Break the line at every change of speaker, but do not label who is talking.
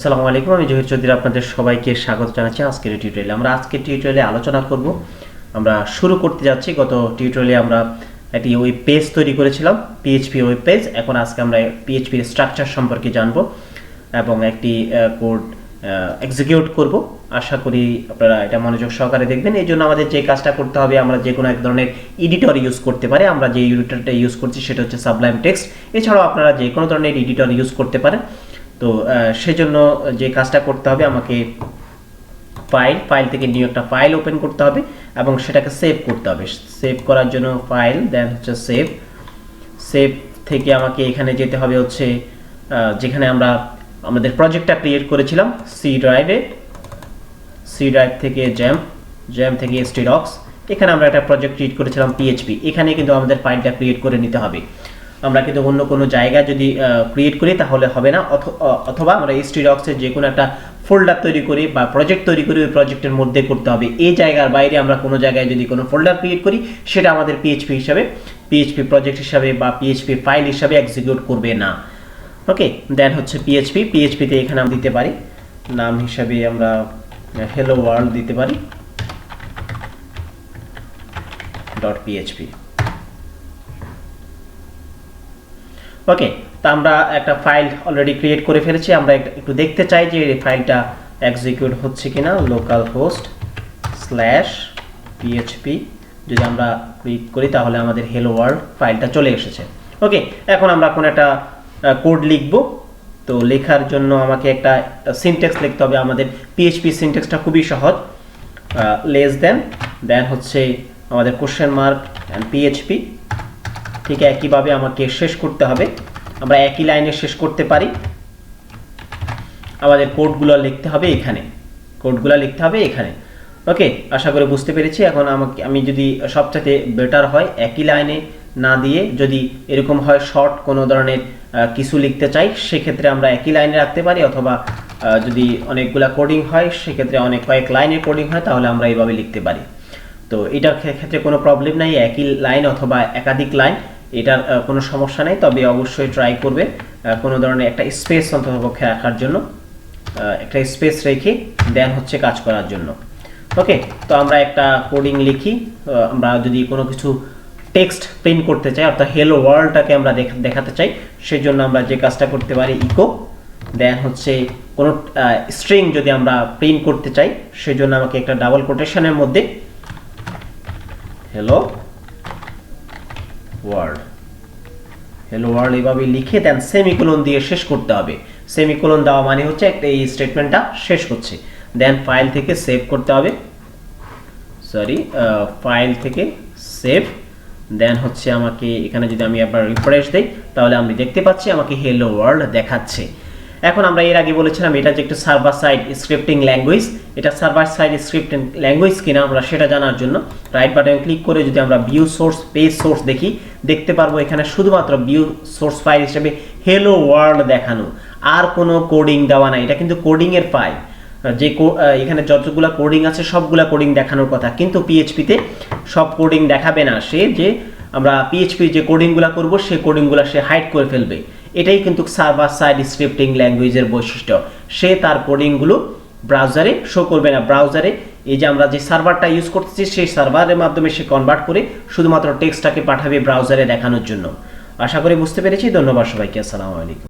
আসসালামু আলাইকুম, আমি জহির চৌধুরী আপনাদের সবাইকে স্বাগত জানাচ্ছি আজকের টিউটোরিয়ালে। আমরা আজকের টিউটোরিয়ালে আলোচনা করব, আমরা শুরু করতে যাচ্ছি। গত টিউটোরিয়ালে আমরা একটি ওয়েব পেজ তৈরি করেছিলাম, পিএইচপি ওয়েব পেজ। এখন আজকে আমরা পিএইচপি এর স্ট্রাকচার সম্পর্কে জানব এবং একটি কোড এক্সিকিউট করব। আশা করি আপনারা এটা মনোযোগ সহকারে দেখবেন। এই জন্য আমাদের যে কাজটা করতে হবে, আমরা যে কোনো এক ধরনের এডিটর ইউজ করতে পারি। আমরা যে এডিটরটা ইউজ করছি সেটা হচ্ছে সাবলাইম টেক্সট। এছাড়াও আপনারা যে কোনো ধরনের এডিটর ইউজ করতে পারেন। তো সেজন্য যে কাজটা করতে হবে, আমাকে ফাইল থেকে নিউ একটা ফাইল ওপেন করতে হবে এবং সেটাকে সেভ করতে হবে। সেভ করার জন্য ফাইল, দেন হচ্ছে সেভ থেকে আমাকে এখানে যেতে হবে হচ্ছে যেখানে আমরা আমাদের প্রজেক্টটা ক্রিয়েট করেছিলাম, সি ড্রাইভ থেকে জ্যাম থেকে stdocs। এখানে আমরা একটা প্রজেক্ট ক্রিয়েট করেছিলাম পিএইচপি। এখানে কিন্তু আমাদের ফাইলটা ক্রিয়েট করে নিতে হবে। আমরা কিন্তু অন্য কোনো জায়গায় যদি ক্রিয়েট করি তাহলে হবে না, অথবা আমরা stdocs এর যে কোনো একটা ফোল্ডার তৈরি করি বা প্রজেক্ট তৈরি করি, ওই প্রজেক্টের মধ্যে করতে হবে। এই জায়গার বাইরে আমরা কোনো জায়গায় যদি কোনো ফোল্ডার ক্রিয়েট করি, সেটা আমাদের পিএইচপি প্রজেক্ট হিসাবে বা পিএইচপি ফাইল হিসাবে এক্সিকিউট করবে না। ওকে, দেন হচ্ছে পিএইচপিতে এখানে আমরা দিতে পারি নাম হিসাবে, আমরা hello world দিতে পারি .php। ওকে, তো আমরা একটা ফাইল অলরেডি ক্রিয়েট করে ফেলেছি। আমরা একটু দেখতে চাই যে এই ফাইলটা এক্সিকিউট হচ্ছে কিনা। localhost/php যদি আমরা ক্লিক করি তাহলে আমাদের hello world ফাইলটা চলে এসেছে। ওকে, এখন আমরা কোন একটা কোড লিখব। তো লেখার জন্য আমাকে একটা সিনট্যাক্স লিখতে হবে। আমাদের পিএইচপি সিনট্যাক্সটা খুবই সহজ, লেস দেন হচ্ছে আমাদের কোশ্চেন মার্ক এন্ড পিএইচপি। ঠিক একইভাবে আমাকে শেষ করতে হবে। আমরা একই লাইনে শেষ করতে পারি। আমাদের কোডগুলো লিখতে হবে এখানে। ওকে, আশা করি বুঝতে পেরেছি। এখন আমি যদি সবচেয়ে বেটার হয় একই লাইনে না দিয়ে যদি এরকম হয় শর্ট কোনো ধরনের কিছু লিখতে চাই, সেক্ষেত্রে আমরা একই লাইনে রাখতে পারি, অথবা যদি অনেকগুলা কোডিং হয় সেক্ষেত্রে কয়েক লাইনের কোডিং হয় তাহলে আমরা এইভাবে লিখতে পারি। তো এটার ক্ষেত্রে কোনো প্রবলেম নাই, একই লাইন অথবা একাধিক লাইন, এটার কোনো সমস্যা নেই। তবে অবশ্যই ট্রাই করবে কোনো ধরনের একটা স্পেস অন্ততপক্ষে রাখার জন্য, একটা স্পেস রেখে দেন হচ্ছে কাজ করার জন্য। ওকে, তো আমরা একটা কোডিং লিখি। আমরা যদি কোনো কিছু টেক্সট প্রিন্ট করতে চাই, অর্থাৎ হেলো ওয়ার্ল্ডটাকে আমরা দেখাতে চাই, সেই জন্য আমরা যে কাজটা করতে পারি ইকো, দেন হচ্ছে কোনো স্ট্রিং যদি আমরা প্রিন্ট করতে চাই, সেই জন্য আমাকে একটা ডাবল কোটেশনের মধ্যে হেলো ওয়ার্ল্ড এইভাবে লিখে দেন সেমিকোলন দিয়ে শেষ করতে হবে। সেমিকোলন দেওয়া মানে হচ্ছে একটা এই স্টেটমেন্টটা শেষ হচ্ছে। দেন ফাইল থেকে সেভ করতে হবে, ফাইল থেকে সেভ। দেন হচ্ছে আমাকে এখানে যদি আমি আবার রিফ্রেশ দেই তাহলে আমি দেখতে পাচ্ছি আমাকে হেলো ওয়ার্ল্ড দেখাচ্ছে। এখন আমরা এর আগে বলেছিলাম এটা যে একটা সার্ভার সাইড স্ক্রিপ্টিং ল্যাঙ্গুয়েজ। এটা সার্ভার সাইড স্ক্রিপ্টিং ল্যাঙ্গুয়েজ কিনা আমরা সেটা জানার জন্য রাইট বাটনে ক্লিক করে যদি আমরা ভিউ সোর্স পেজ সোর্স দেখতে পারবো এখানে শুধুমাত্র ভিউ সোর্স ফাইল হিসেবে হেলো ওয়ার্ল্ড দেখানো, আর কোনো কোডিং দেওয়া নাই। এটা কিন্তু কোডিং এর ফাইল, যে এখানে যতগুলো কোডিং আছে সবগুলা কোডিং দেখানোর কথা, কিন্তু পিএইচপিতে সব কোডিং দেখাবে না। সে যে আমরা পিএইচপি যে কোডিংগুলো করব সেই কোডিংগুলো সে হাইড করে ফেলবে। এটাই কিন্তু সার্ভার সাইড স্ক্রিপ্টিং ল্যাঙ্গুয়েজের বৈশিষ্ট্য। সে তার কোডিংগুলো ব্রাউজারে শো করবে না। ব্রাউজারে এই যে আমরা যে সার্ভারটা ইউজ করতেছি সেই সার্ভারের মাধ্যমে সে কনভার্ট করে শুধুমাত্র টেক্সটটাকে পাঠাবে ব্রাউজারে দেখানোর জন্য। আশা করি বুঝতে পেরেছি। ধন্যবাদ সবাইকে। আসসালামু আলাইকুম।